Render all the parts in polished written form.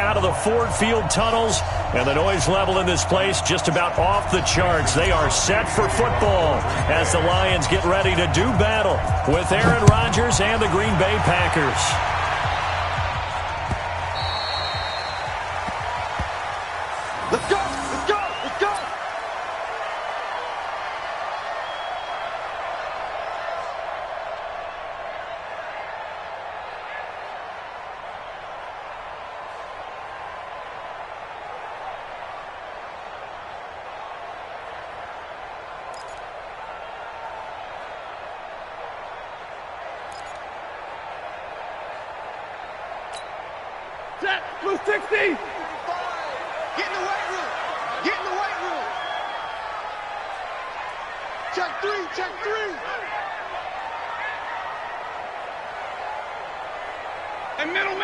out of the Ford Field tunnels, and the noise level in this place just about off the charts. They are set for football as the Lions get ready to do battle with Aaron Rodgers and the Green Bay Packers. Let's go! Let's go! Let's go! Set! Blue 60! Get in the weight room! Get in the weight room! Check three! Check three! And middle!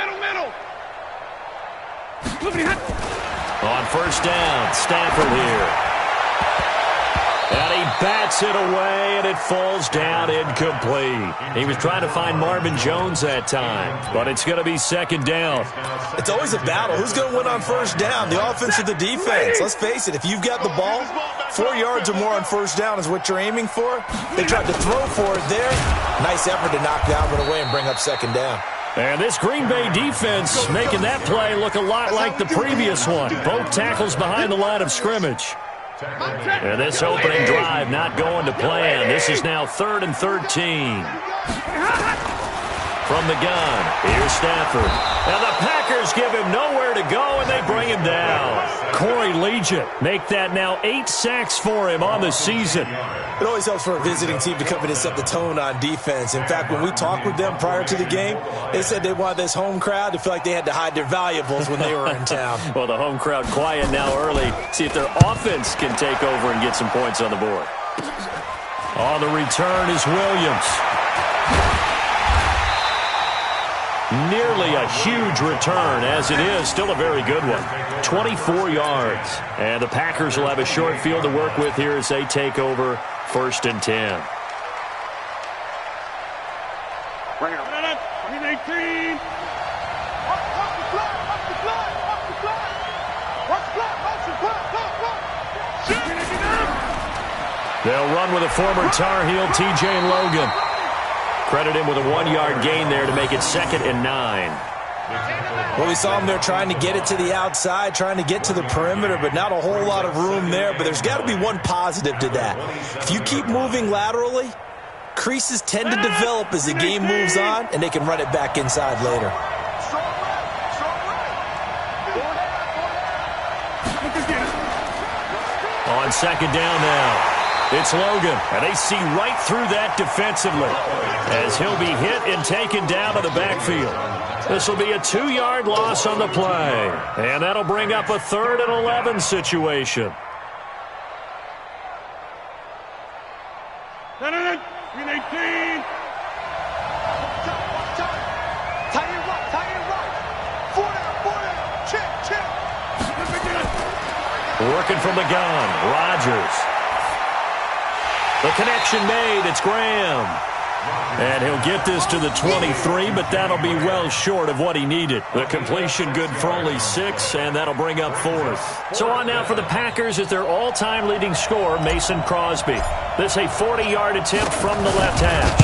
On first down, Stafford here. And he bats it away, and it falls down incomplete. He was trying to find Marvin Jones that time, but it's going to be second down. It's always a battle. Who's going to win on first down, the offense or the defense? Let's face it, if you've got the ball, 4 yards or more on first down is what you're aiming for. They tried to throw for it there. Nice effort to knock that one away and bring up second down. And this Green Bay defense making that play look a lot like the previous one. Both tackles behind the line of scrimmage. And this opening drive not going to plan. This is now 3rd and 13. From the gun, here's Stafford. And the Packers give him nowhere to go, and they bring him down. Corey Legion make that now 8 sacks for him on the season. It always helps for a visiting team to come in and set the tone on defense. In fact, when we talked with them prior to the game, they said they wanted this home crowd to feel like they had to hide their valuables when they were in town. Well, the home crowd quiet now early. See if their offense can take over and get some points on the board. On the return is Williams. Nearly a huge return, as it is still a very good one. 24 yards. And the Packers will have a short field to work with here as they take over 1st and 10. Bring it up. 18. They'll run with a former Tar Heel, T.J. Logan. Credit him with a 1-yard gain there to make it 2nd and 9. Well, we saw them there trying to get it to the outside, trying to get to the perimeter, but not a whole lot of room there. But there's got to be one positive to that. If you keep moving laterally, creases tend to develop as the game moves on, and they can run it back inside later. On second down now. It's Logan, and they see right through that defensively as he'll be hit and taken down to the backfield. This will be a 2-yard loss on the play, and that'll bring up a 3rd and 11 situation. Working from the gun, Rodgers. The connection made, it's Graham. And he'll get this to the 23, but that'll be well short of what he needed. The completion good for only 6, and that'll bring up 4th. So on now for the Packers is their all-time leading scorer, Mason Crosby. This a 40-yard attempt from the left hash.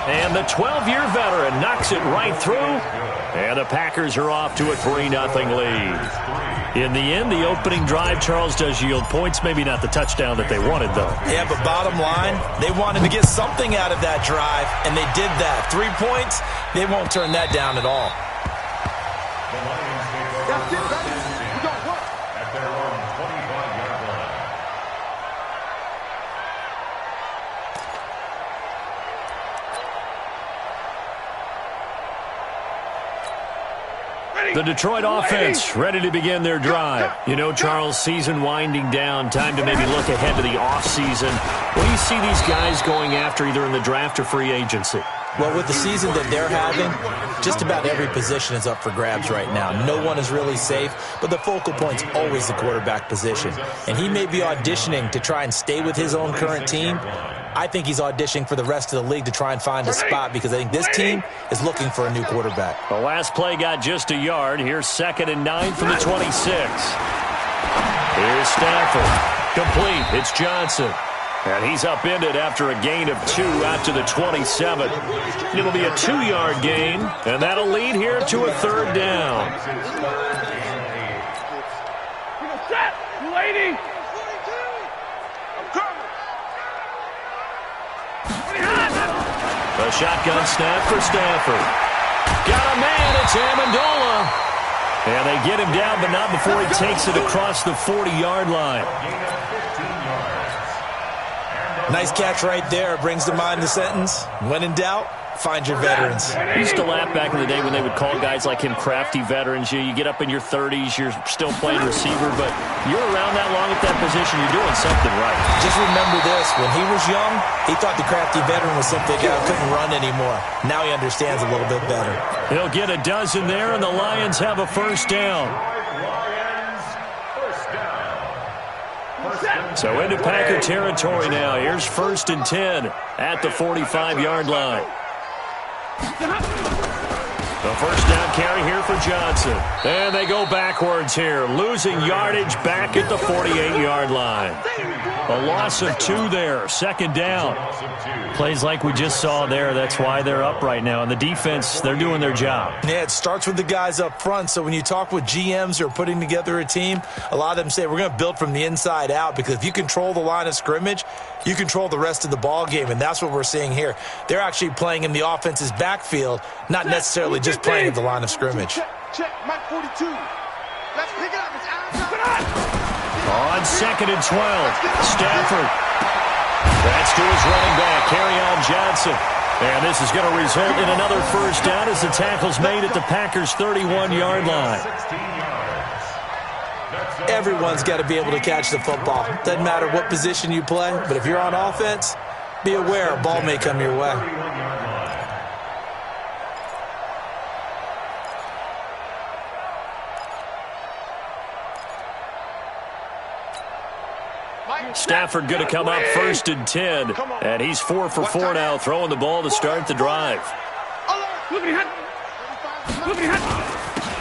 And the 12-year veteran knocks it right through, and the Packers are off to a 3-0 lead. In the end, the opening drive, Charles, does yield points. Maybe not the touchdown that they wanted, though. Yeah, but bottom line, they wanted to get something out of that drive, and they did that. 3 points, they won't turn that down at all. That's it, baby. We got work. At their own 25-yard line. The Detroit offense ready to begin their drive. You know, Charles, season winding down, time to maybe look ahead to the offseason. What do you see these guys going after either in the draft or free agency? Well, with the season that they're having, just about every position is up for grabs right now. No one is really safe, but the focal point's always the quarterback position. And he may be auditioning to try and stay with his own current team. I think he's auditioning for the rest of the league to try and find a spot because I think this team is looking for a new quarterback. The last play got just a yard. Here's 2nd and 9 from the 26. Here's Stafford. Complete. It's Johnson. And he's upended after a gain of 2 out to the 27. It'll be a 2-yard gain, and that'll lead here to a 3rd down. Set, lady. A shotgun snap for Stafford. Got a man. It's Amendola. And they get him down, but not before he takes it across the 40-yard line. Nice catch right there. Brings to mind the sentence, when in doubt, find your veterans. I used to laugh back in the day when they would call guys like him crafty veterans. You get up in your 30s, you're still playing receiver, but you're around that long at that position, you're doing something right. Just remember this, when he was young, he thought the crafty veteran was simply a guy who couldn't run anymore. Now he understands a little bit better. He'll get a dozen there, and the Lions have a 1st down. So into Packer territory now. Here's 1st and 10 at the 45-yard line. The 1st down carry here for Johnson. And they go backwards here, losing yardage back at the 48-yard line. A loss of 2 there, 2nd down. Plays like we just saw there, that's why they're up right now. And the defense, they're doing their job. Yeah, it starts with the guys up front. So when you talk with GMs who are putting together a team, a lot of them say we're going to build from the inside out, because if you control the line of scrimmage, you control the rest of the ball game, and that's what we're seeing here. They're actually playing in the offense's backfield, not necessarily just playing at the line of scrimmage. Check, Mike 42. Let's pick it up. It's outside. On 2nd and 12, Stafford. That's to his running back, Kerryon Johnson. And this is going to result in another 1st down as the tackle's made at the Packers' 31-yard line. Everyone's got to be able to catch the football. Doesn't matter what position you play, but if you're on offense, be aware a ball may come your way. Stafford going to come up 1st and 10. And he's 4 for 4 now, throwing the ball to start the drive.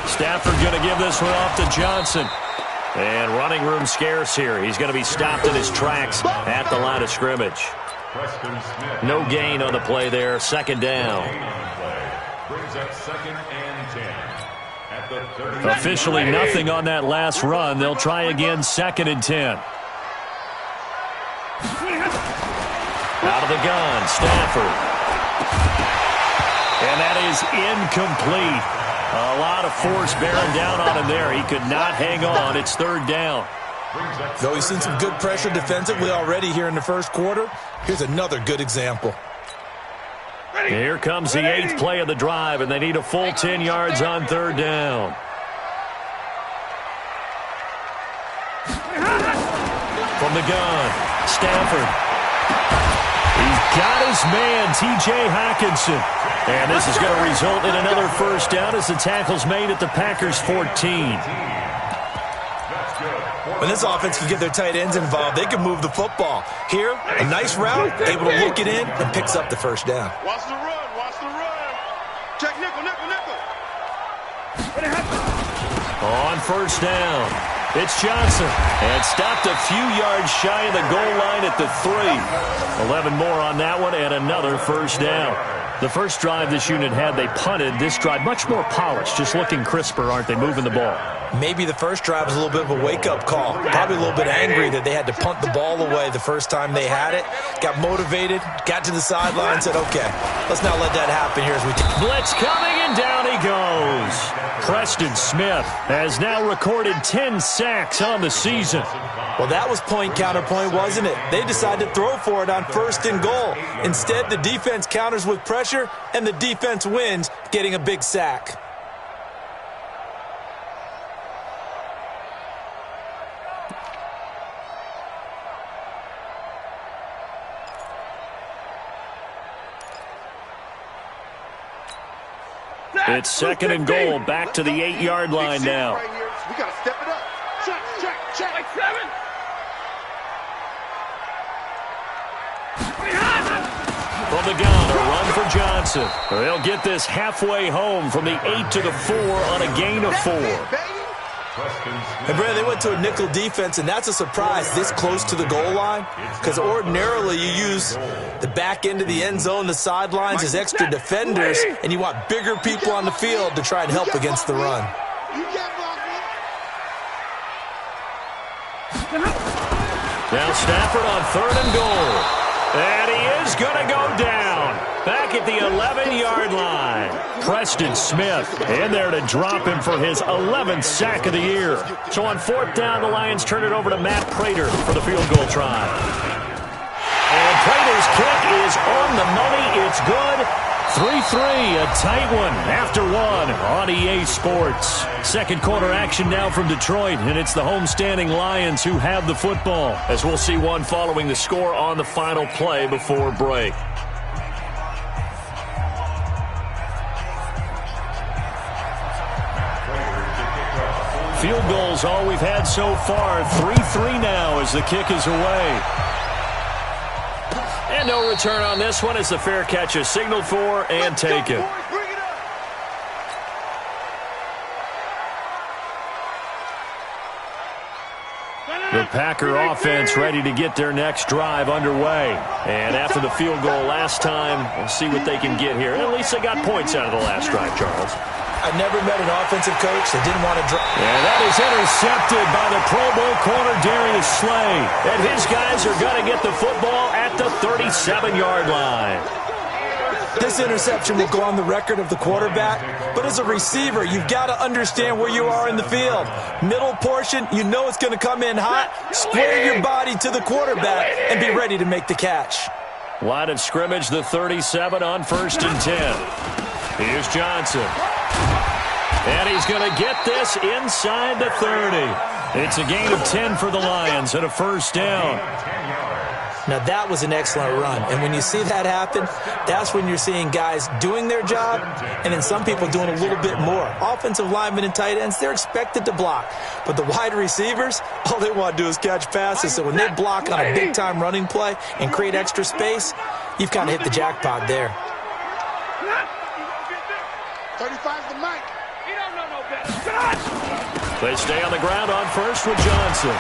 Stafford going to give this one off to Johnson. And running room scarce here. He's going to be stopped in his tracks at the line of scrimmage. No gain on the play there. 2nd down. Officially nothing on that last run. They'll try again 2nd and 10. Out of the gun, Stafford. And that is incomplete. A lot of force bearing down on him there. He could not hang on. It's 3rd down. Though he's seen some good pressure defensively already here in the 1st quarter, here's another good example. Here comes the 8th play of the drive, and they need a full 10 yards on 3rd down. From the gun, Stafford. He's got his man, T.J. Hockenson. And this is going to result in another 1st down as the tackle's made at the Packers' 14. When this offense can get their tight ends involved, they can move the football. Here, a nice route, able to look it in, and picks up the 1st down. Watch the run, watch the run. Check nickel, nickel, nickel. On 1st down, it's Johnson. And stopped a few yards shy of the goal line at the 3. 11 more on that one, and another 1st down. The first drive this unit had, they punted. This drive, much more polished, just looking crisper, aren't they, moving the ball? Maybe the first drive was a little bit of a wake-up call. Probably a little bit angry that they had to punt the ball away the first time they had it. Got motivated, got to the sideline, said, okay, let's not let that happen here as we blitz coming, and down he goes. Preston Smith has now recorded 10 sacks on the season. Well, that was point-counterpoint, wasn't it? They decided to throw for it on 1st and goal. Instead, the defense counters with pressure, and the defense wins, getting a big sack. It's second and goal, back to the 8-yard line now. We got to step it up. Check. Like 7. From the gun, a run for Johnson. They'll get this halfway home from the 8 to the 4 on a gain of 4. And Brad, they went to a nickel defense, and that's a surprise this close to the goal line, because ordinarily you use the back end of the end zone, the sidelines as extra defenders, and you want bigger people on the field to try and help against the run. Now Stafford on 3rd and goal. And he is going to go down. Back at the 11-yard line. Preston Smith in there to drop him for his 11th sack of the year. So on 4th down, the Lions turn it over to Matt Prater for the field goal try. And Prater's kick is on the money. It's good. 3-3, a tight one after 1 on EA Sports. Second quarter action now from Detroit, and it's the homestanding Lions who have the football, as we'll see one following the score on the final play before break. Field goals all we've had so far. 3-3 now as the kick is away. And no return on this one as the fair catch is signaled for and taken. The Packer offense ready to get their next drive underway. And after the field goal last time, we'll see what they can get here. At least they got points out of the last drive, Charles. I never met an offensive coach that didn't want to drive. And that is intercepted by the Pro Bowl corner Darius Slay. And his guys are going to get the football at the 37-yard line. This interception will go on the record of the quarterback, but as a receiver, you've got to understand where you are in the field. Middle portion, you know it's going to come in hot. Square your body to the quarterback and be ready to make the catch. Line of scrimmage, the 37 on 1st and 10. Here's Johnson. And he's going to get this inside the 30. It's a gain of 10 for the Lions and a 1st down. Now, that was an excellent run. And when you see that happen, that's when you're seeing guys doing their job and then some people doing a little bit more. Offensive linemen and tight ends, they're expected to block. But the wide receivers, all they want to do is catch passes. So when they block on a big-time running play and create extra space, you've kind of hit the jackpot there. 35's the mic. He don't know no better. They stay on the ground on 1st with Johnson.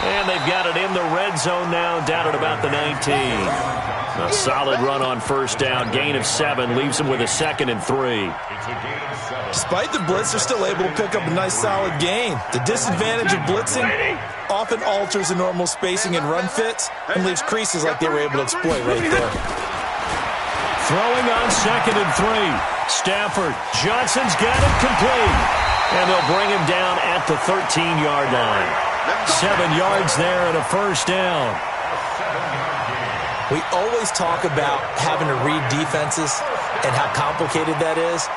And they've got it in the red zone now, down at about the 19. A solid run on 1st down. Gain of 7 leaves them with a 2nd and 3. Despite the blitz, they're still able to pick up a nice solid gain. The disadvantage of blitzing often alters the normal spacing and run fits and leaves creases like they were able to exploit right there. Throwing on 2nd and 3. Stafford. Johnson's got it complete. And they'll bring him down at the 13-yard line. 7 yards there and a 1st down. We always talk about having to read defenses and how complicated that is.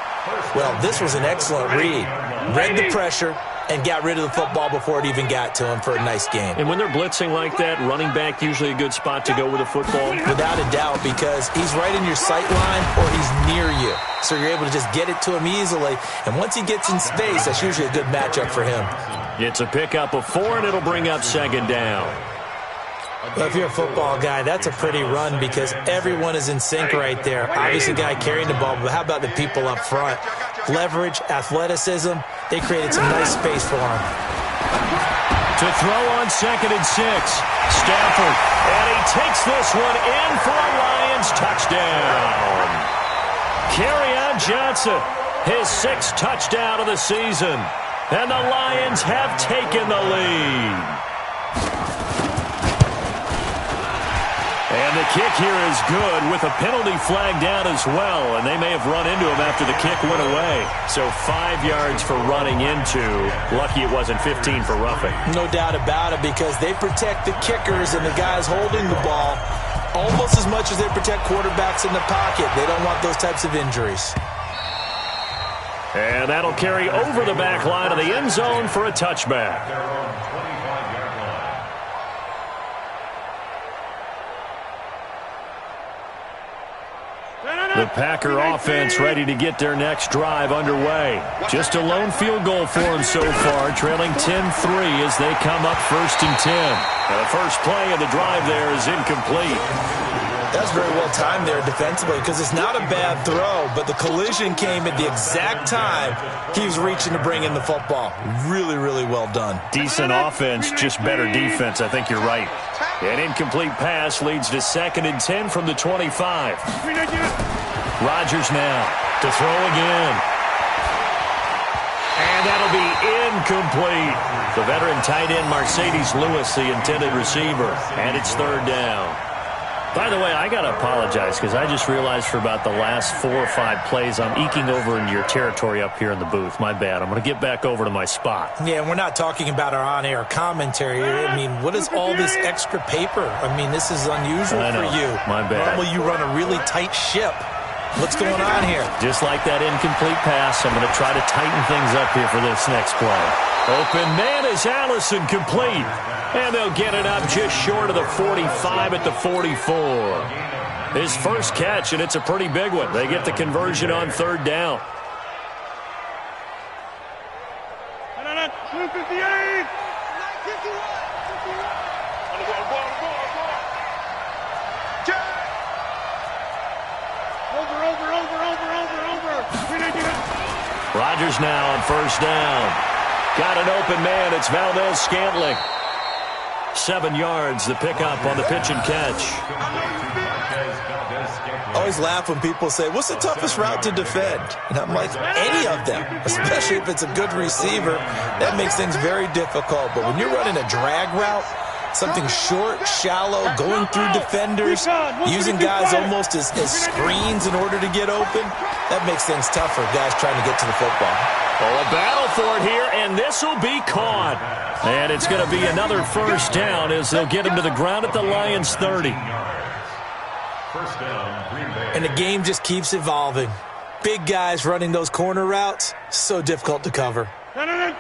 Well, this was an excellent read. Read the pressure and got rid of the football before it even got to him for a nice game. And when they're blitzing like that, running back usually a good spot to go with a football? Without a doubt, because he's right in your sight line or he's near you. So you're able to just get it to him easily. And once he gets in space, that's usually a good matchup for him. It's a pickup of 4, and it'll bring up 2nd down. Well, if you're a football guy, that's a pretty run because everyone is in sync right there. Obviously, the guy carrying the ball, but how about the people up front? Leverage, athleticism, they created some nice space for him. To throw on 2nd and 6, Stafford, and he takes this one in for a Lions touchdown. Kerryon Johnson, his 6th touchdown of the season, and the Lions have taken the lead. And the kick here is good with a penalty flag down as well, and they may have run into him after the kick went away. So 5 yards for running into. Lucky it wasn't 15 for roughing. No doubt about it, because they protect the kickers and the guys holding the ball almost as much as they protect quarterbacks in the pocket. They don't want those types of injuries. And that'll carry over the back line of the end zone for a touchback. The Packer offense ready to get their next drive underway. Just a lone field goal for them so far, trailing 10-3 as they come up 1st and 10. Now the first play of the drive there is incomplete. That's very well timed there defensively because it's not a bad throw, but the collision came at the exact time he was reaching to bring in the football. Really, really well done. Decent offense, just better defense. I think you're right. An incomplete pass leads to 2nd and 10 from the 25. Rodgers now to throw again. And that'll be incomplete. The veteran tight end Mercedes Lewis, the intended receiver. And it's 3rd down. By the way, I got to apologize because I just realized for about the last 4 or 5 plays I'm eking over into your territory up here in the booth. My bad. I'm going to get back over to my spot. Yeah, we're not talking about our on-air commentary here. I mean, what is all this extra paper? I mean, this is unusual for you. My bad. Normally you run a really tight ship. What's going on here? Just like that incomplete pass, I'm going to try to tighten things up here for this next play. Open man is Allison, complete. And they'll get it up just short of the 45 at the 44. His first catch, and it's a pretty big one. They get the conversion on 3rd down. Rodgers now on 1st down. Got an open man. It's Valdez-Scantling. 7 yards, the pickup on the pitch and catch. I always laugh when people say, what's the toughest route to defend? And I'm like, any of them, especially if it's a good receiver. That makes things very difficult. But when you're running a drag route, something short, shallow, going through defenders, using guys almost as screens in order to get open, that makes things tough for guys trying to get to the football. Oh, a battle for it here, and this will be caught. And it's going to be another 1st down as they'll get him to the ground at the Lions' 30. And the game just keeps evolving. Big guys running those corner routes, so difficult to cover.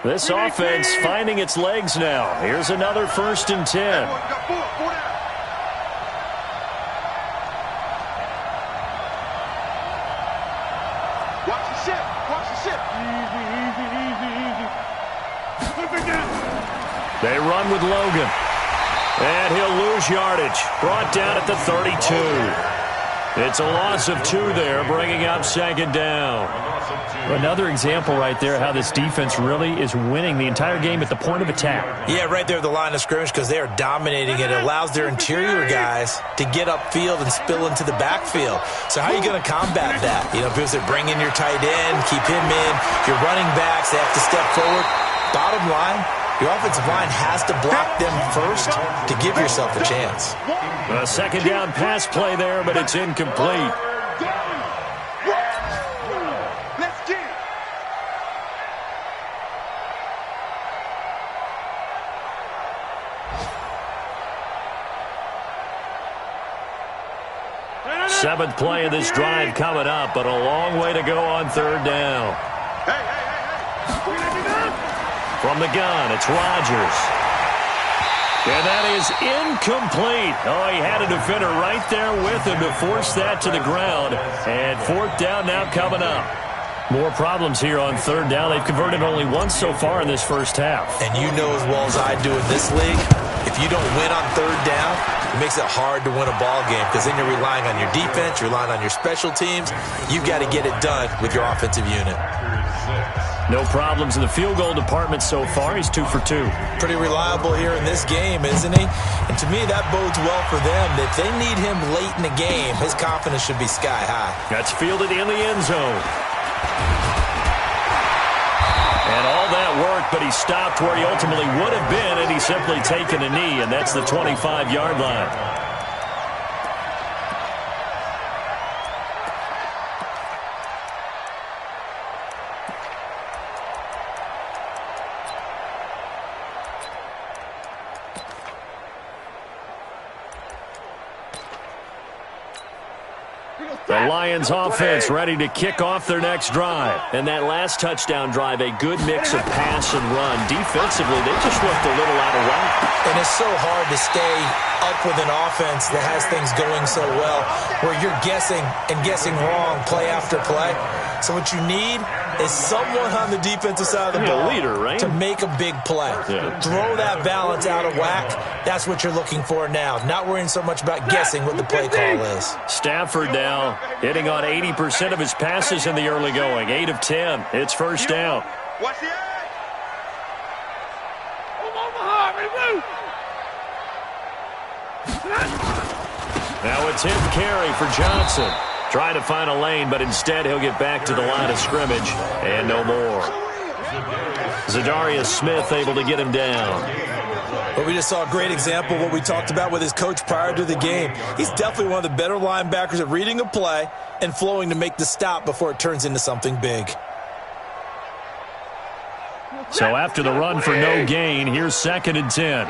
This offense finding its legs now. Here's another 1st and 10. They run with Logan. And he'll lose yardage. Brought down at the 32. It's a loss of 2 there, bringing up 2nd down. Another example right there how this defense really is winning the entire game at the point of attack. Yeah, right there at the line of scrimmage because they are dominating it. It allows their interior guys to get upfield and spill into the backfield. So how are you going to combat that? You know, people say bring in your tight end, keep him in. Your running backs, they have to step forward. Bottom line, your offensive line has to block them first to give yourself a chance. A 2nd down pass play there, but it's incomplete. Seventh play of this drive coming up, but a long way to go on 3rd down. From the gun, it's Rodgers. And that is incomplete. Oh, he had a defender right there with him to force that to the ground. And 4th down now coming up. More problems here on 3rd down. They've converted only once so far in this first half. And you know as well as I do in this league, if you don't win on 3rd down, it makes it hard to win a ball game because then you're relying on your defense, you're relying on your special teams. You've got to get it done with your offensive unit. No problems in the field goal department so far. He's 2 for 2. Pretty reliable here in this game, isn't he? And to me, that bodes well for them. If they need him late in the game, his confidence should be sky high. That's fielded in the end zone. And all that worked, but he stopped where he ultimately would have been, and he's simply taken a knee, and that's the 25-yard line. The Lions offense ready to kick off their next drive. And that last touchdown drive, a good mix of pass and run. Defensively, they just looked a little out of whack. And it's so hard to stay up with an offense that has things going so well, where you're guessing and guessing wrong play after play. So what you need is someone on the defensive side of the ball, leader, right? to make a big play. Yeah. Throw that balance out of whack. That's what you're looking for now. Not worrying so much about guessing what the play call is. Stafford now hitting on 80% of his passes in the early going. 8 of 10. It's first down. Watch the edge. Omaha, ready, move. Now it's him carry for Johnson. Trying to find a lane, but instead he'll get back to the line of scrimmage and no more. Zadarius Smith able to get him down. But we just saw a great example of what we talked about with his coach prior to the game. He's definitely one of the better linebackers at reading a play and flowing to make the stop before it turns into something big. So after the run for no gain, here's 2nd and 10.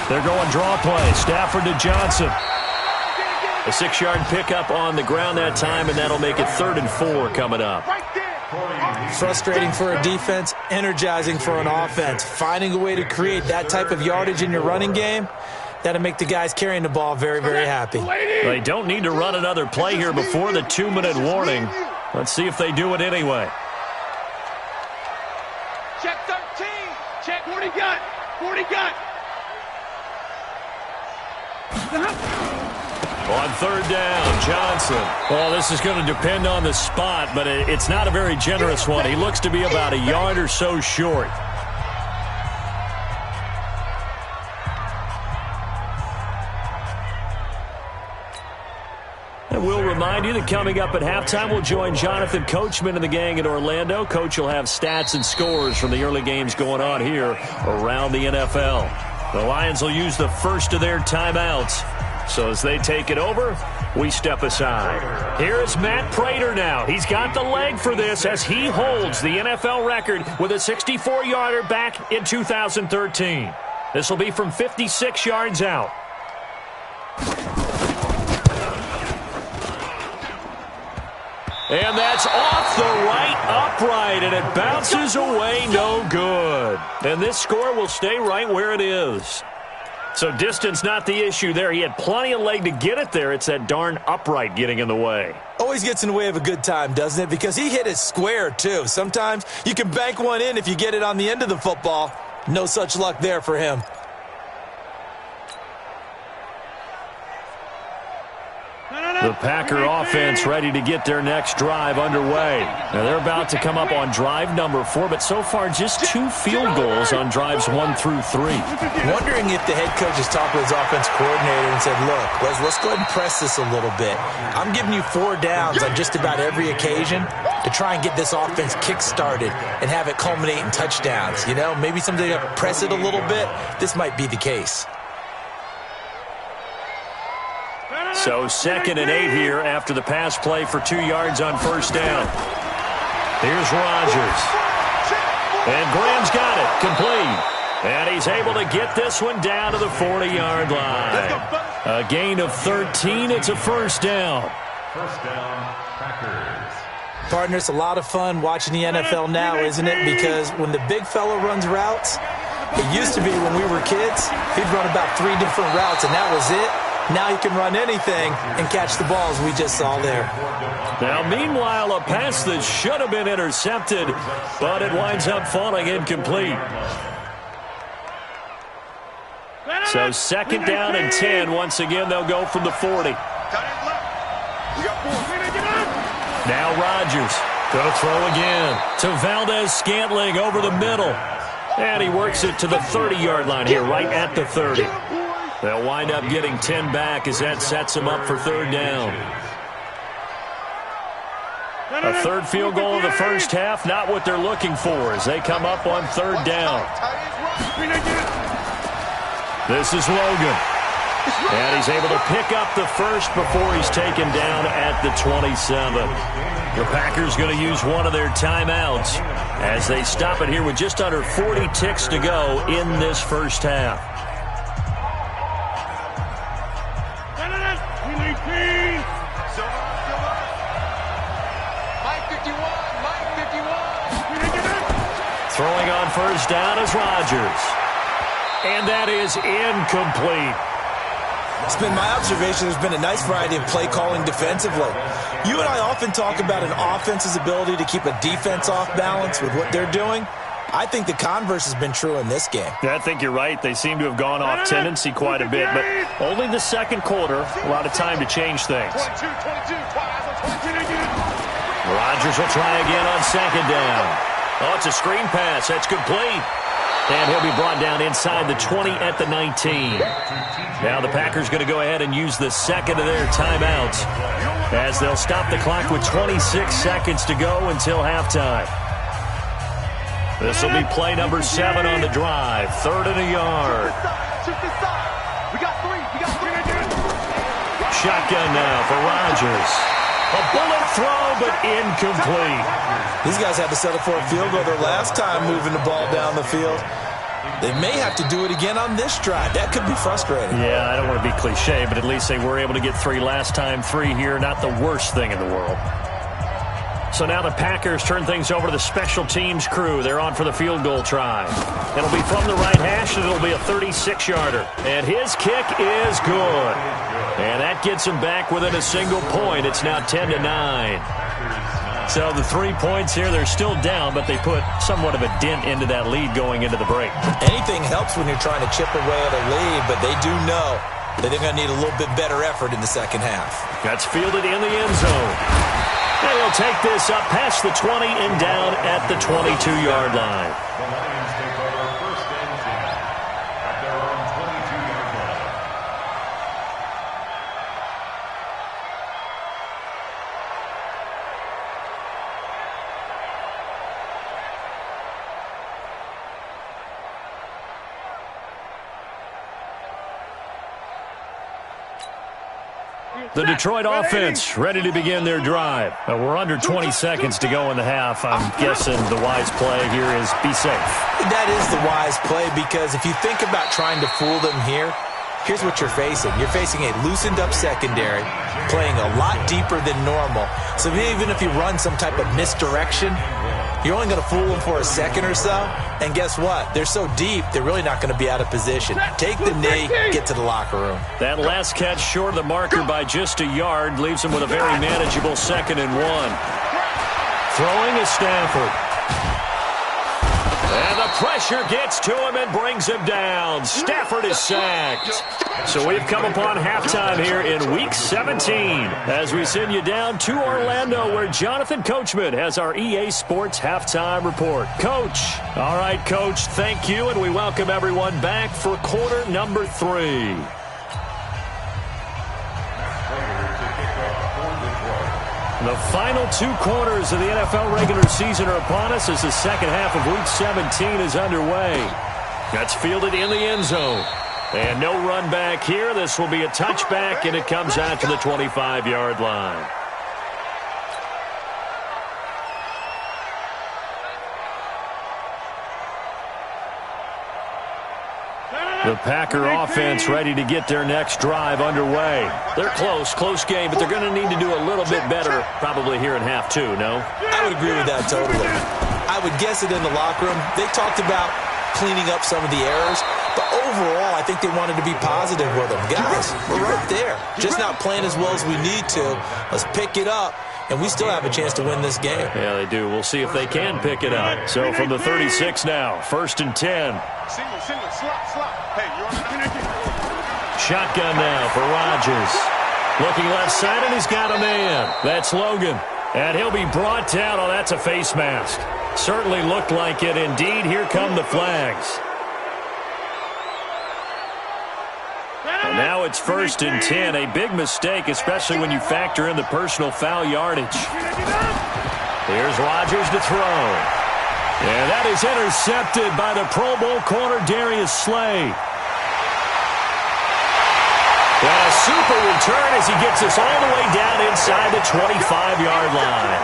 They're going draw play. Stafford to Johnson. A 6-yard pickup on the ground that time, and that'll make it 3rd and 4 coming up. Frustrating for a defense, energizing for an offense. Finding a way to create that type of yardage in your running game, that'll make the guys carrying the ball very, very happy. They don't need to run another play here before the 2-minute warning. Let's see if they do it anyway. Check 13. Check 40 gun. 40 gun. On 3rd down, Johnson. Well, this is going to depend on the spot, but it's not a very generous one. He looks to be about a yard or so short. And we'll remind you that coming up at halftime, we'll join Jonathan Coachman and the gang in Orlando. Coach will have stats and scores from the early games going on here around the NFL. The Lions will use the first of their timeouts. So as they take it over, we step aside. Here is Matt Prater now. He's got the leg for this as he holds the NFL record with a 64-yarder back in 2013. This will be from 56 yards out. And that's off the right upright, and it bounces away no good. And this score will stay right where it is. So distance not the issue there. He had plenty of leg to get it there. It's that darn upright getting in the way. Always gets in the way of a good time, doesn't it? Because he hit it square, too. Sometimes you can bank one in if you get it on the end of the football. No such luck there for him. The Packer offense ready to get their next drive underway. Now they're about to come up on drive number 4, but so far just 2 field goals on drives 1 through 3. Wondering if the head coach has talked with his offense coordinator and said, look, let's go ahead and press this a little bit. I'm giving you 4 downs on just about every occasion to try and get this offense kick-started and have it culminate in touchdowns. You know, maybe someday to press it a little bit. This might be the case. So 2nd and 8 here after the pass play for 2 yards on first down. Here's Rodgers. And Graham's got it. Complete. And he's able to get this one down to the 40-yard line. A gain of 13. It's a first down. First down, Packers. Partner, it's a lot of fun watching the NFL now, isn't it? Because when the big fella runs routes, it used to be when we were kids, he'd run about 3 different routes, and that was it. Now he can run anything and catch the balls we just saw there. Now, meanwhile, a pass that should have been intercepted, but it winds up falling incomplete. So 2nd down and 10. Once again, they'll go from the 40. Now Rodgers going to throw again to Valdez-Scantling over the middle. And he works it to the 30-yard line here, right at the 30. They'll wind up getting 10 back as that sets them up for 3rd down. A 3rd field goal in the first half, not what they're looking for as they come up on 3rd down. This is Logan. And he's able to pick up the first before he's taken down at the 27. The Packers going to use one of their timeouts as they stop it here with just under 40 ticks to go in this first half. Throwing on first down is Rodgers. And that is incomplete. It's been my observation there's been a nice variety of play calling defensively. You and I often talk about an offense's ability to keep a defense off balance with what they're doing. I think the converse has been true in this game. Yeah, I think you're right. They seem to have gone off tendency quite a bit, but only the second quarter. A lot of time to change things. Rodgers will try again on second down. Oh, it's a screen pass. That's complete. And he'll be brought down inside the 20 at the 19. Now the Packers going to go ahead and use the second of their timeouts as they'll stop the clock with 26 seconds to go until halftime. This will be play number 7 on the drive. 3rd and a yard. Shotgun now for Rodgers. A bullet throw, but incomplete. These guys had to settle for a field goal their last time moving the ball down the field. They may have to do it again on this drive. That could be frustrating. Yeah, I don't want to be cliche, but at least they were able to get 3 last time. 3 here, not the worst thing in the world. So now the Packers turn things over to the special teams crew. They're on for the field goal try. It'll be from the right hash, and it'll be a 36-yarder. And his kick is good. And that gets him back within a single point. It's now 10-9. So the 3 points here, they're still down, but they put somewhat of a dent into that lead going into the break. Anything helps when you're trying to chip away at a lead, but they do know that they're going to need a little bit better effort in the second half. That's fielded in the end zone. And he'll take this up past the 20 and down at the 22-yard line. The Lions take over 1st and 10 at their own 22-yard line. The Detroit offense ready to begin their drive. We're under 20 seconds to go in the half. I'm guessing the wise play here is be safe. That is the wise play, because if you think about trying to fool them here, here's what you're facing. You're facing a loosened-up secondary, playing a lot deeper than normal. So even if you run some type of misdirection, you're only going to fool them for a second or so. And guess what? They're so deep, they're really not going to be out of position. Take the knee, get to the locker room. That last catch short of the marker by just a yard leaves him with a very manageable 2nd and 1. Throwing is Stafford. And the pressure gets to him and brings him down. Stafford is sacked. So we've come upon halftime here in Week 17 as we send you down to Orlando, where Jonathan Coachman has our EA Sports Halftime Report. Coach. All right, Coach, thank you, and we welcome everyone back for quarter number 3. The final 2 quarters of the NFL regular season are upon us as the second half of Week 17 is underway. That's fielded in the end zone. And no run back here. This will be a touchback, and it comes out to the 25-yard line. The Packer offense ready to get their next drive underway. They're close game, but they're going to need to do a little bit better probably here in half 2, no? I would agree with that totally. I would guess it in the locker room. They talked about cleaning up some of the errors, but overall, I think they wanted to be positive with them. Guys, we're right there. Just not playing as well as we need to. Let's pick it up, and we still have a chance to win this game. Yeah, they do. We'll see if they can pick it up. So from the 36 now, 1st and 10. Single, slot. Hey, you're on the Shotgun now for Rodgers. Looking left side, and he's got a man. That's Logan. And he'll be brought down. Oh, that's a face mask. Certainly looked like it. Indeed, here come the flags. And now it's 1st and 10. A big mistake, especially when you factor in the personal foul yardage. Here's Rodgers to throw. And that is intercepted by the Pro Bowl corner, Darius Slay. And a super return as he gets us all the way down inside the 25-yard line.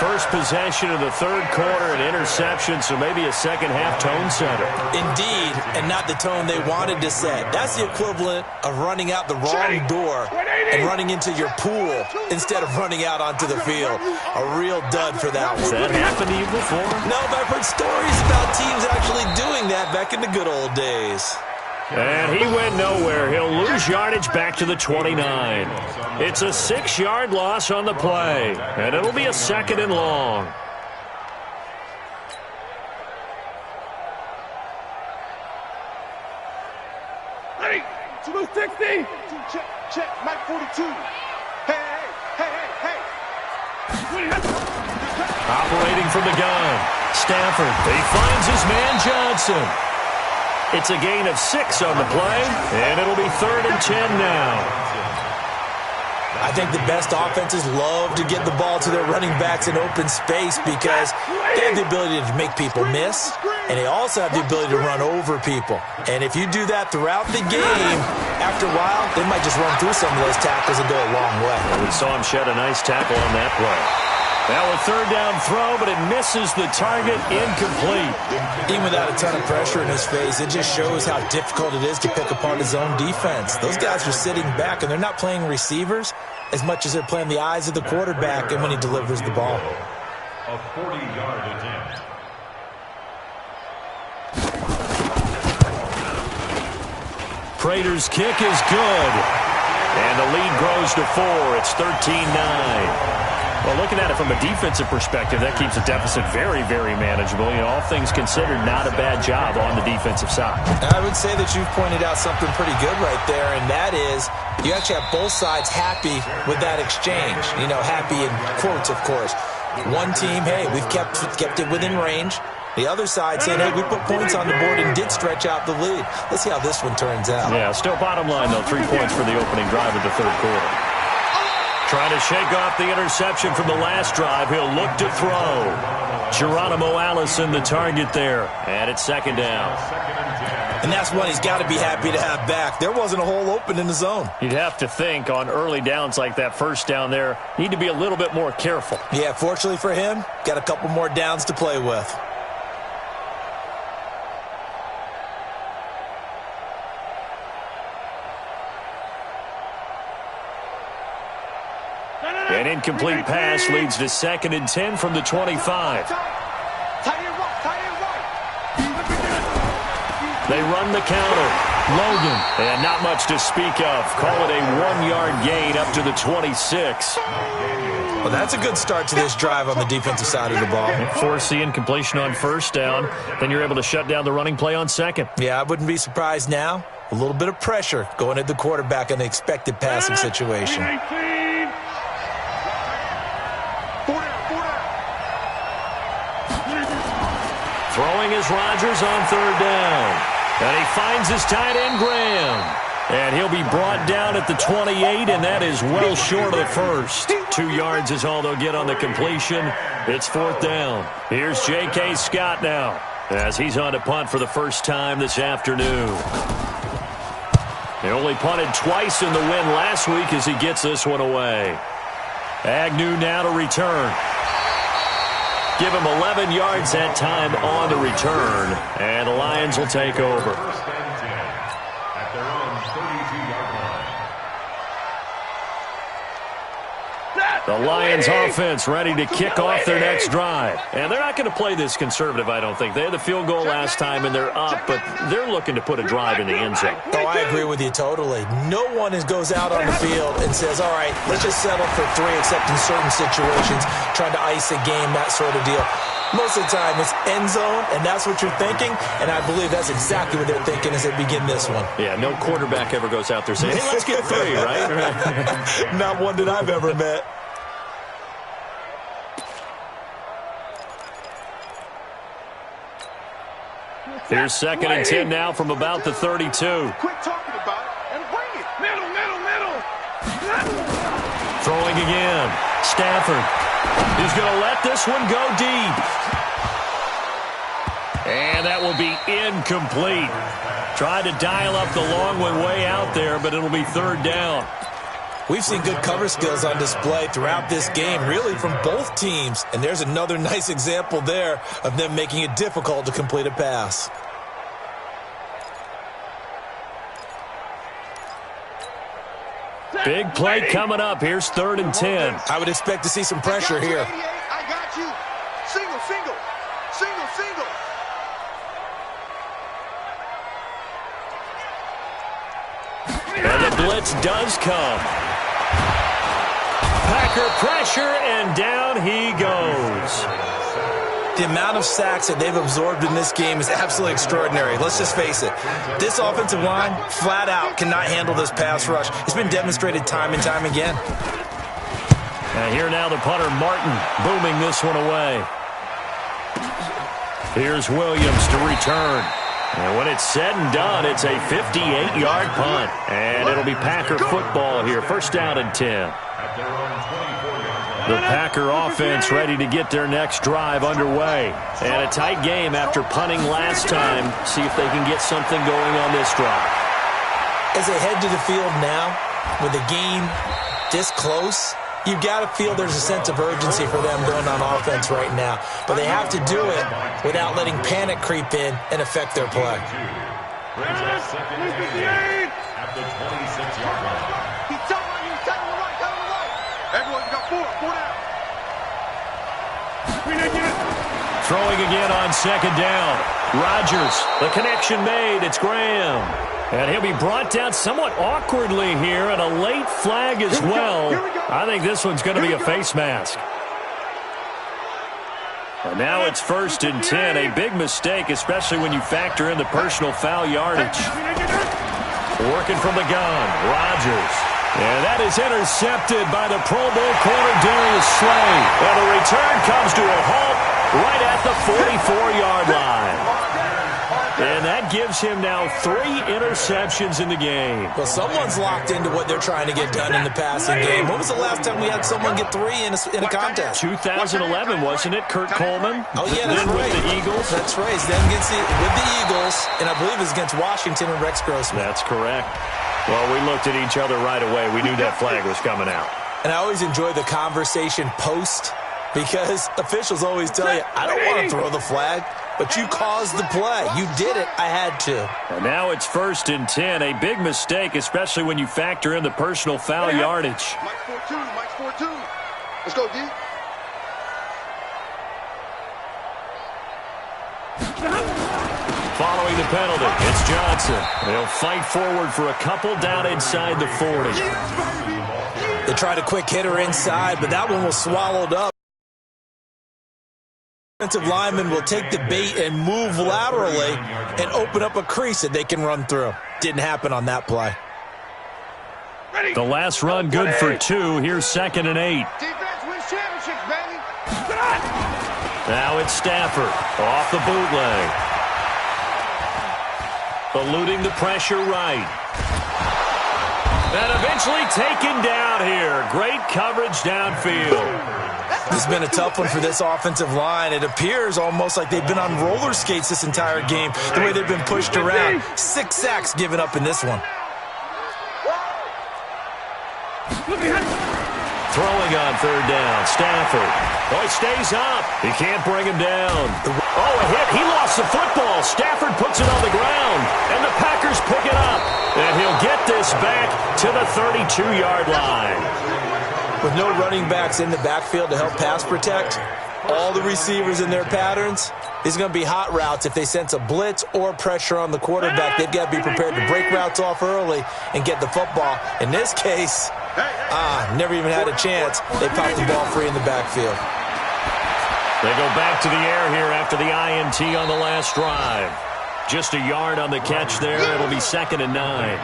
first possession of the third quarter, an interception, so maybe a second-half tone setter. Indeed, and not the tone they wanted to set. That's the equivalent of running out the wrong door and running into your pool instead of running out onto the field. A real dud for that one. Has that happened to you before? No, but I've heard stories about teams actually doing that back in the good old days. And he went nowhere. He'll lose yardage back to the 29. It's a 6-yard loss on the play, and it'll be a 2nd and long. Hey, 260. Check, Mike 42. Hey. Operating from the gun, Stafford. He finds his man Johnson. It's a gain of 6 on the play, and it'll be 3rd and 10 now. I think the best offenses love to get the ball to their running backs in open space because they have the ability to make people miss, and they also have the ability to run over people. And if you do that throughout the game, after a while, they might just run through some of those tackles and go a long way. Well, we saw him shed a nice tackle on that play. Now a 3rd down throw, but it misses the target, incomplete. Even without a ton of pressure in his face, it just shows how difficult it is to pick apart his own defense. Those guys are sitting back, and they're not playing receivers as much as they're playing the eyes of the quarterback and when he delivers the ball. A 40-yard attempt. Prater's kick is good. And the lead grows to 4. It's 13-9. Well, looking at it from a defensive perspective, that keeps the deficit very, very manageable. You know, all things considered, not a bad job on the defensive side. I would say that you've pointed out something pretty good right there, and that is you actually have both sides happy with that exchange. You know, happy in quotes, of course. One team, hey, we've kept it within range. The other side saying, hey, we put points on the board and did stretch out the lead. Let's see how this one turns out. Yeah, still bottom line, though, 3 points for the opening drive of the third quarter. Trying to shake off the interception from the last drive. He'll look to throw. Geronimo Allison, the target there. And it's 2nd down. And that's one he's got to be happy to have back. There wasn't a hole open in the zone. You'd have to think on early downs like that first down there, need to be a little bit more careful. Yeah, fortunately for him, got a couple more downs to play with. An incomplete pass leads to 2nd and 10 from the 25. They run the counter. Logan, and not much to speak of. Call it a 1-yard gain up to the 26. Well, that's a good start to this drive on the defensive side of the ball. Force the incompletion on 1st down. Then you're able to shut down the running play on 2nd. Yeah, I wouldn't be surprised now. A little bit of pressure going at the quarterback in an expected passing situation. Throwing is Rodgers on 3rd down. And he finds his tight end, Graham. And he'll be brought down at the 28, and that is well short of the first. 2 yards is all they'll get on the completion. It's 4th down. Here's J.K. Scott now, as he's on to punt for the first time this afternoon. He only punted twice in the win last week as he gets this one away. Agnew now to return. Give him 11 yards that time on the return, and the Lions will take over. 1st and 10 at their own 32-yard line. The Lions offense ready to kick off their next drive. And they're not going to play this conservative, I don't think. They had the field goal last time, and they're up, but they're looking to put a drive in the end zone. Oh, I agree with you totally. No one goes out on the field and says, all right, let's just settle for 3, except in certain situations, trying to ice a game, that sort of deal. Most of the time, it's end zone, and that's what you're thinking, and I believe that's exactly what they're thinking as they begin this one. Yeah, no quarterback ever goes out there saying, hey, let's get 3, right? Not one that I've ever met. Here's 2nd and 10 now from about the 32. Quit talking about it and bring it. Middle. Throwing again. Stafford. He's going to let this one go deep. And that will be incomplete. Tried to dial up the long one way out there, but it'll be 3rd down. We've seen good cover skills on display throughout this game, really from both teams. And there's another nice example there of them making it difficult to complete a pass. Big play coming up. Here's 3rd and 10. I would expect to see some pressure here. I got you. Single, single. Single, single. And the blitz does come. Packer pressure, and down he goes. The amount of sacks that they've absorbed in this game is absolutely extraordinary. Let's just face it. This offensive line, flat out, cannot handle this pass rush. It's been demonstrated time and time again. And here now the punter, Martin, booming this one away. Here's Williams to return. And when it's said and done, it's a 58-yard punt. And it'll be Packer football here. 1st down and 10. The Packer offense ready to get their next drive underway. And a tight game after punting last time. See if they can get something going on this drive. As they head to the field now, with the game this close, you've got to feel there's a sense of urgency for them going on offense right now. But they have to do it without letting panic creep in and affect their play. At the 26-yard line. He's telling you, tell him the right, tell him the right. Everyone, you got 4 down. Throwing again on 2nd down. Rodgers, the connection made. It's Graham. And he'll be brought down somewhat awkwardly here, and a late flag as well. I think this one's going to be a face mask. And now it's 1st and 10. A big mistake, especially when you factor in the personal foul yardage. Working from the gun, Rodgers. And that is intercepted by the Pro Bowl corner, Darius Slay. And the return comes to a halt right at the 44-yard line. And that gives him now 3 interceptions in the game. Well, someone's locked into what they're trying to get done in the passing game. When was the last time we had someone get 3 in a contest? 2011, wasn't it? Kurt Coleman? Oh, yeah, that's right. With the Eagles? That's right. It's then with the Eagles, and I believe it's against Washington and Rex Grossman. That's correct. Well, we looked at each other right away. We knew that flag was coming out. And I always enjoy the conversation post, because officials always tell you, I don't want to throw the flag, but you caused the play. You did it. I had to. And now it's 1st and 10. A big mistake, especially when you factor in the personal foul yardage. Mike's 4-2, Mike's 4-2. Let's go, D. Following the penalty, it's Johnson. They'll fight forward for a couple down inside the 40. They tried a quick hitter inside, but that one was swallowed up. Defensive lineman will take the bait and move laterally and open up a crease that they can run through. Didn't happen on that play. The last run good for 2. Here's 2nd and 8. Defense wins championships, baby. Now it's Stafford off the bootleg. Eluding the pressure right. And eventually taken down here. Great coverage downfield. This has been a tough one for this offensive line. It appears almost like they've been on roller skates this entire game, the way they've been pushed around. 6 sacks given up in this one. Throwing on 3rd down, Stafford. Oh, he stays up. He can't bring him down. Oh, a hit. He lost the football. Stafford puts it on the ground, and the Packers pick it up. And he'll get this back to the 32-yard line. With no running backs in the backfield to help pass protect, all the receivers in their patterns, it's going to be hot routes. If they sense a blitz or pressure on the quarterback, they've got to be prepared to break routes off early and get the football. In this case, never even had a chance. They popped the ball free in the backfield. They go back to the air here after the INT on the last drive. Just a yard on the catch there. It'll be 2nd and 9.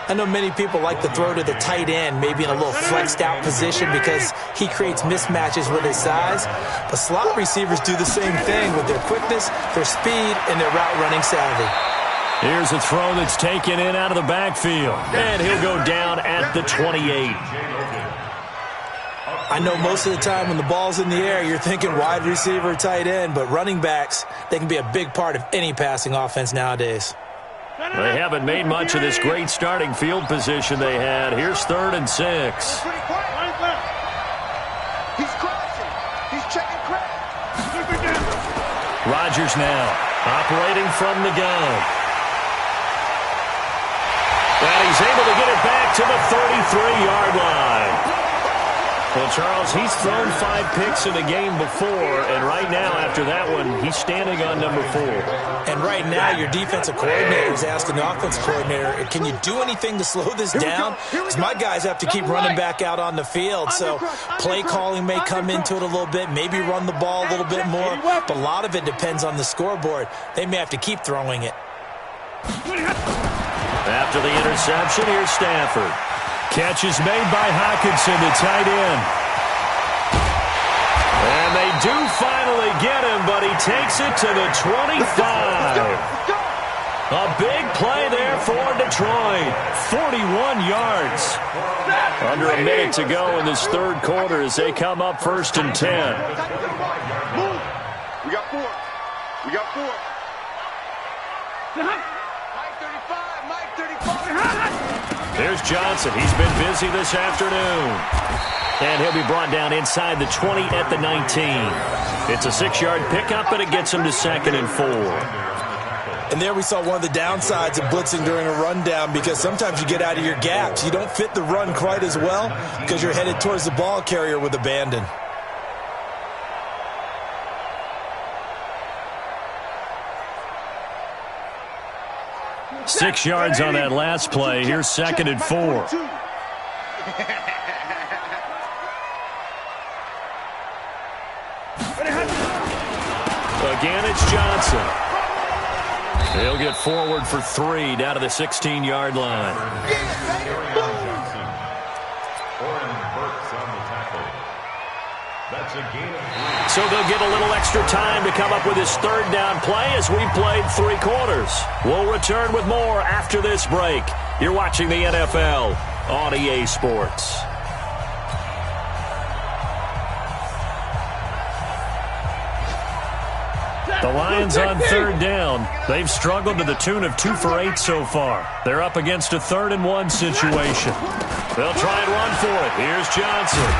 I know many people like to throw to the tight end, maybe in a little flexed out position because he creates mismatches with his size. But slot receivers do the same thing with their quickness, their speed, and their route running savvy. Here's a throw that's taken in out of the backfield. And he'll go down at the 28. I know most of the time when the ball's in the air, you're thinking wide receiver, tight end, but running backs, they can be a big part of any passing offense nowadays. They haven't made much of this great starting field position they had. Here's 3rd and 6. He's crashing. He's checking crash. Rodgers now operating from the gun. And he's able to get it back to the 33-yard line. Well, Charles, he's thrown 5 picks in a game before, and right now, after that one, he's standing on number 4. And right now, your defensive coordinator is asking the offensive coordinator, can you do anything to slow this down? Because my guys have to keep running back out on the field, so play calling may come into it a little bit, maybe run the ball a little bit more, but a lot of it depends on the scoreboard. They may have to keep throwing it. After the interception, here's Stafford. Catch is made by Hockenson, the tight end. And they do finally get him, but he takes it to the 25. A big play there for Detroit. 41 yards. Under a minute to go in this 3rd quarter as they come up 1st and 10. We got 4. We got 4. Mike 35. Mike 35. Here's Johnson. He's been busy this afternoon. And he'll be brought down inside the 20 at the 19. It's a 6-yard pickup, and it gets him to 2nd and 4. And there we saw one of the downsides of blitzing during a rundown, because sometimes you get out of your gaps. You don't fit the run quite as well because you're headed towards the ball carrier with abandon. Six yards on that last play. Here's 2nd and 4. Again, it's Johnson. He'll get forward for 3 down to the 16-yard line. So they'll get a little extra time to come up with his 3rd down play as we played 3 quarters. We'll return with more after this break. You're watching the NFL on EA Sports. The Lions on 3rd down. They've struggled to the tune of 2 for 8 so far. They're up against a 3rd and 1 situation. They'll try and run for it. Here's Johnson.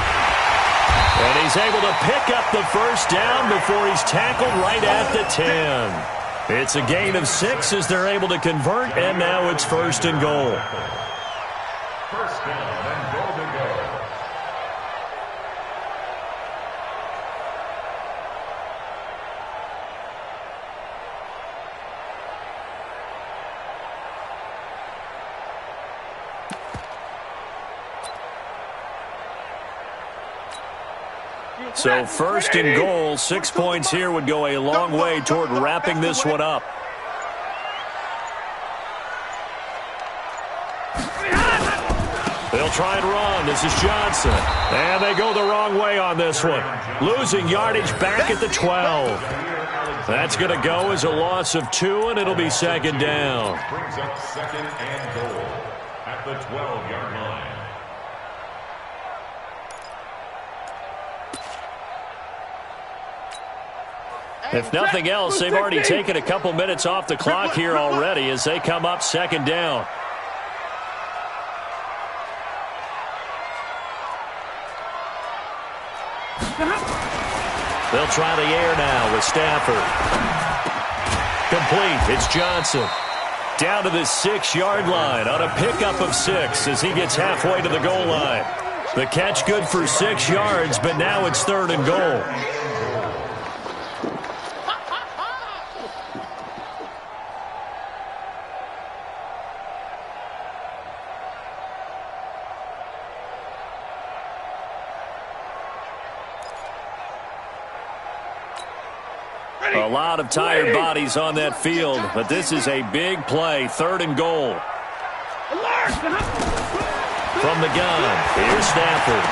And he's able to pick up the 1st down before he's tackled right at the 10. It's a gain of 6 as they're able to convert, and now it's 1st and goal. 1st down and goal to go. So 1st and goal, 6 points here would go a long way toward wrapping this one up. They'll try and run. This is Johnson. And they go the wrong way on this one. Losing yardage back at the 12. That's going to go as a loss of 2, and it'll be 2nd down. Brings up 2nd and goal at the 12-yard line. If nothing else, they've already taken a couple minutes off the clock here already as they come up 2nd down. They'll try the air now with Stafford. Complete. It's Johnson. Down to the 6-yard line on a pickup of 6 as he gets halfway to the goal line. The catch good for 6 yards, but now it's 3rd and goal. A lot of tired bodies on that field, but this is a big play. 3rd and goal. From the gun, here's Stafford.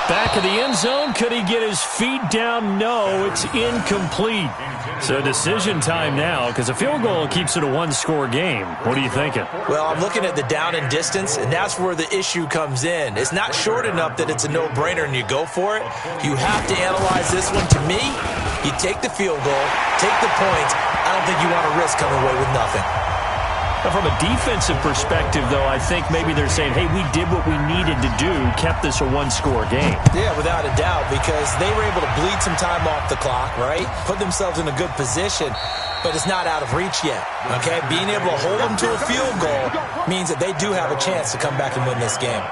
Back of the end zone. Could he get his feet down? No, it's incomplete. So decision time now, because a field goal keeps it a 1-score game. What are you thinking? Well, I'm looking at the down and distance, and that's where the issue comes in. It's not short enough that it's a no-brainer and you go for it. You have to analyze this one. To me, you take the field goal, take the points. I don't think you want to risk coming away with nothing. Now, from a defensive perspective, though, I think maybe they're saying, hey, we did what we needed to do, kept this a one-score game. Yeah, without a doubt, because they were able to bleed some time off the clock, right? Put themselves in a good position, but it's not out of reach yet, okay? Being able to hold them to a field goal means that they do have a chance to come back and win this game.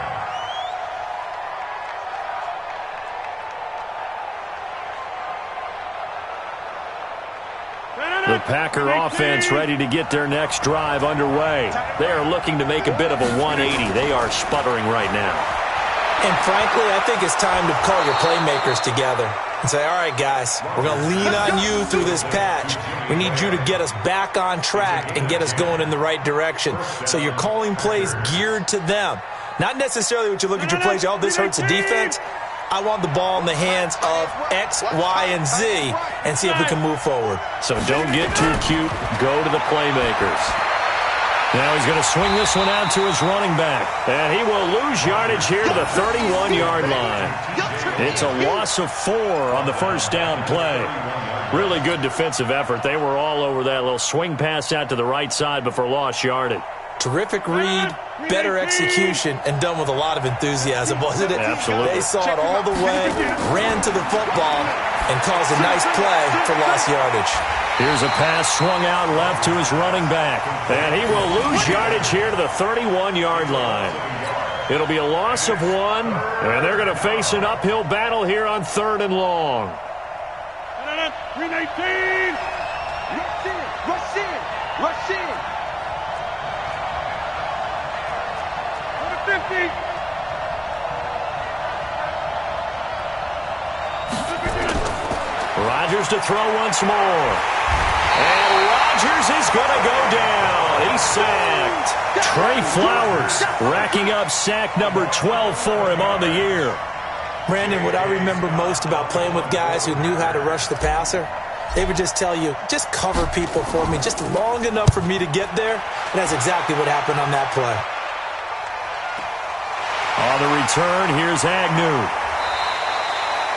The Packer offense ready to get their next drive underway. They are looking to make a bit of a 180. They are sputtering right now. And frankly, I think it's time to call your playmakers together and say, all right, guys, we're going to lean on you through this patch. We need you to get us back on track and get us going in the right direction. So you're calling plays geared to them. Not necessarily what you look at your plays, oh, this hurts the defense. I want the ball in the hands of X, Y, and Z and see if we can move forward. So don't get too cute. Go to the playmakers. Now he's going to swing this one out to his running back. And he will lose yardage here to the 31-yard line. It's a loss of 4 on the first down play. Really good defensive effort. They were all over that little swing pass out to the right side before lost yardage. Terrific read, better execution, and done with a lot of enthusiasm, wasn't it? Absolutely. They saw it all the way, ran to the football, and caused a nice play for lost yardage. Here's a pass swung out left to his running back. And he will lose yardage here to the 31-yard line. It'll be a loss of 1, and they're going to face an uphill battle here on 3rd and long. 319. Rush in. Rush in. Rush in. 50. Rodgers to throw once more. And Rodgers is going to go down. He's sacked. Trey Flowers racking up sack number 12 for him on the year. Brandon, what I remember most about playing with guys who knew how to rush the passer, they would just tell you, just cover people for me, just long enough for me to get there. And that's exactly what happened on that play. On the return, here's Agnew.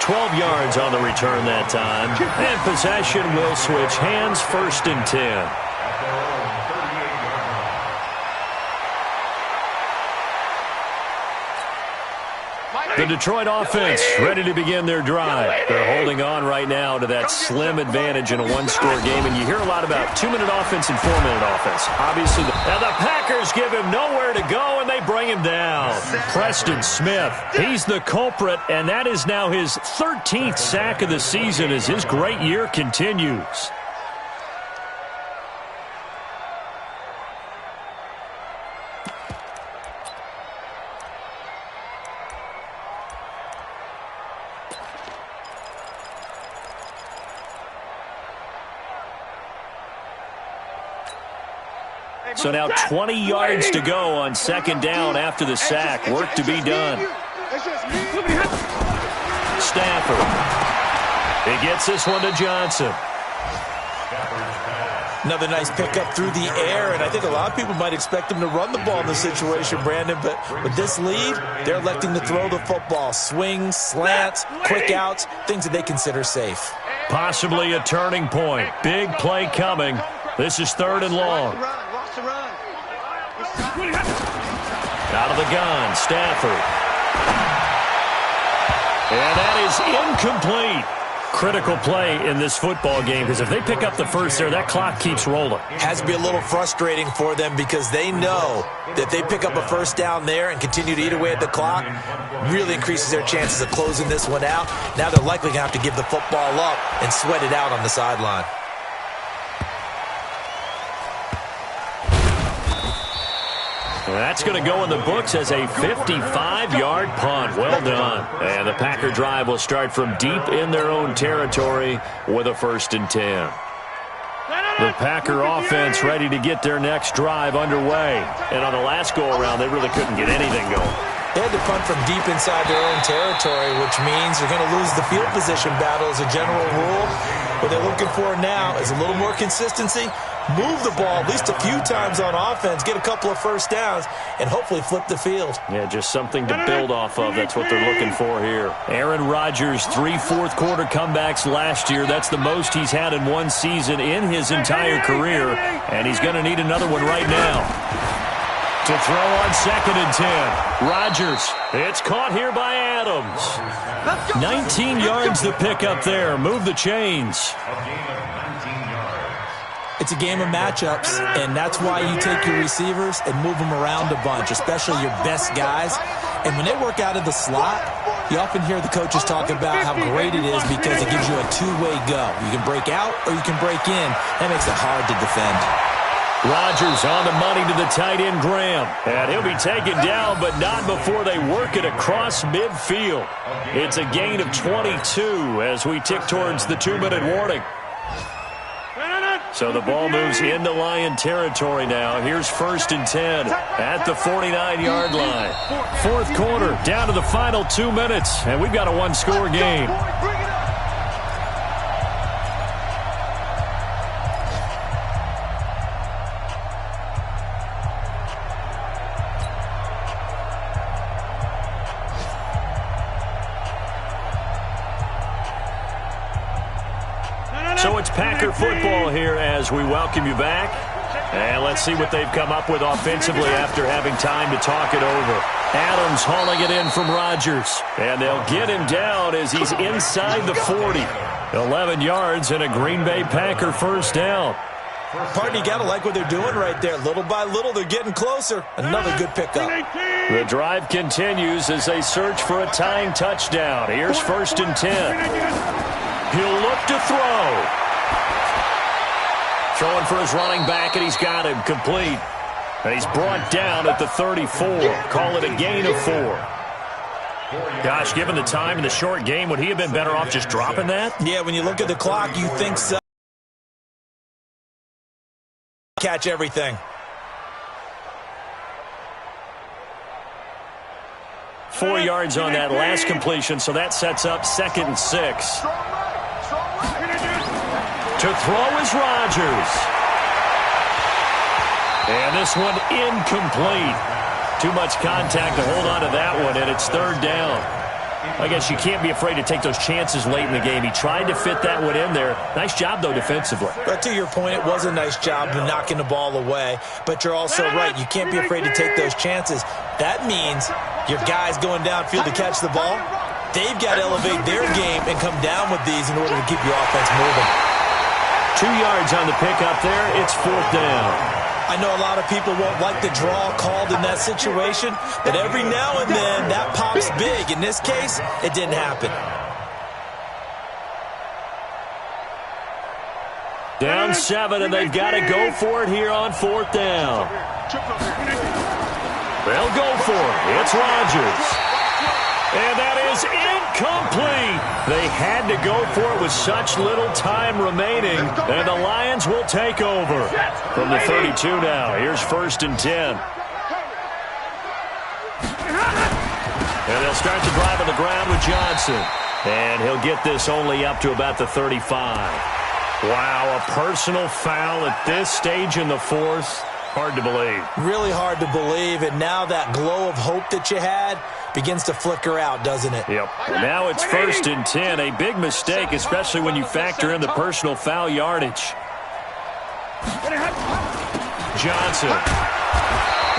12 yards on the return that time. And possession will switch hands, 1st and 10. The Detroit offense ready to begin their drive. They're holding on right now to that slim advantage in a one-score game. And you hear a lot about 2-minute offense and 4-minute offense. Obviously, now the Packers give him nowhere to go, and they bring him down. Preston Smith, he's the culprit, and that is now his 13th sack of the season as his great year continues. So now 20 yards to go on 2nd down after the sack. Work to be done. Stafford. He gets this one to Johnson. Another nice pickup through the air, and I think a lot of people might expect him to run the ball in this situation, Brandon, but with this lead, they're electing to throw the football. Swings, slants, quick outs, things that they consider safe. Possibly a turning point. Big play coming. This is 3rd and long. Out of the gun, Stafford. And that is incomplete. Critical play in this football game because if they pick up the first there, that clock keeps rolling. Has to be a little frustrating for them because they know that they pick up a first down there and continue to eat away at the clock, really increases their chances of closing this one out. Now they're likely going to have to give the football up and sweat it out on the sideline. That's going to go in the books as a 55-yard punt. Well done. And the Packer drive will start from deep in their own territory with a 1st and 10. The Packer offense ready to get their next drive underway. And on the last go-around, they really couldn't get anything going. They had to punt from deep inside their own territory, which means they're going to lose the field position battle as a general rule. What they're looking for now is a little more consistency, move the ball at least a few times on offense, get a couple of first downs, and hopefully flip the field. Yeah, just something to build off of. That's what they're looking for here. Aaron Rodgers, 3 fourth-quarter comebacks last year. That's the most he's had in one season in his entire career, and he's going to need another one right now. To throw on 2nd and 10. Rodgers. It's caught here by Adams. 19 yards to pick up there. Move the chains. It's a game of matchups, and that's why you take your receivers and move them around a bunch, especially your best guys. And when they work out of the slot, you often hear the coaches talk about how great it is because it gives you a two-way go. You can break out or you can break in. That makes it hard to defend. Rodgers on the money to the tight end, Graham. And he'll be taken down, but not before they work it across midfield. It's a gain of 22 as we tick towards the 2-minute warning. So the ball moves into Lion territory now. Here's 1st and 10 at the 49-yard line. 4th quarter, down to the final 2 minutes, and we've got a one-score game. So it's Packer football here as we welcome you back. And let's see what they've come up with offensively after having time to talk it over. Adams hauling it in from Rodgers. And they'll get him down as he's inside the 40. 11 yards and a Green Bay Packer first down. Pardon, you got to like what they're doing right there. Little by little, they're getting closer. Another good pickup. The drive continues as they search for a tying touchdown. Here's 1st and 10. He'll look to throw. Throwing for his running back, and he's got him complete. And he's brought down at the 34. Call it a gain of 4. Gosh, given the time in the short game, would he have been better off just dropping that? Yeah, when you look at the clock, you think so. Catch everything. 4 yards on that last completion, so that sets up 2nd and 6. To throw is Rodgers. And this one incomplete. Too much contact to hold on to that one, and it's 3rd down. I guess you can't be afraid to take those chances late in the game. He tried to fit that one in there. Nice job, though, defensively. But to your point, it was a nice job of knocking the ball away. But you're also right. You can't be afraid to take those chances. That means your guys going downfield to catch the ball, they've got to elevate their game and come down with these in order to keep your offense moving. 2 yards on the pickup there. It's 4th down. I know a lot of people won't like the draw called in that situation, but every now and then that pops big. In this case, it didn't happen. Down 7, and they've got to go for it here on 4th down. They'll go for it. It's Rodgers. And that is incomplete. They had to go for it with such little time remaining, and the Lions will take over. From the 32 now, here's 1st and 10. And they'll start the drive on the ground with Johnson. And he'll get this only up to about the 35. Wow, a personal foul at this stage in the 4th. Hard to believe. Really hard to believe, and now that glow of hope that you had begins to flicker out, doesn't it? Yep. Now it's 1st and 10. A big mistake, especially when you factor in the personal foul yardage. Johnson.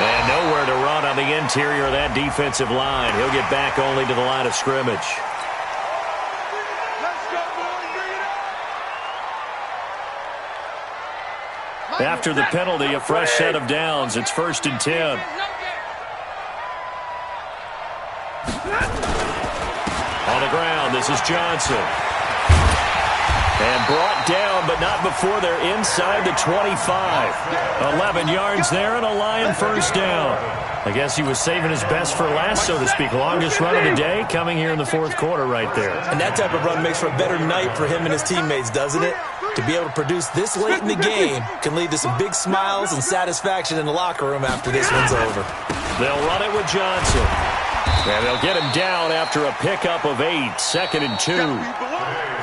And nowhere to run on the interior of that defensive line. He'll get back only to the line of scrimmage. After the penalty, a fresh set of downs. It's 1st and 10. On the ground, this is Johnson. And brought down, but not before they're inside the 25. 11 yards there and a Lion first down. I guess he was saving his best for last, so to speak. Longest run of the day coming here in the 4th quarter right there. And that type of run makes for a better night for him and his teammates, doesn't it? To be able to produce this late in the game can lead to some big smiles and satisfaction in the locker room after this one's over. They'll run it with Johnson. And they'll get him down after a pickup of 8, 2nd and 2.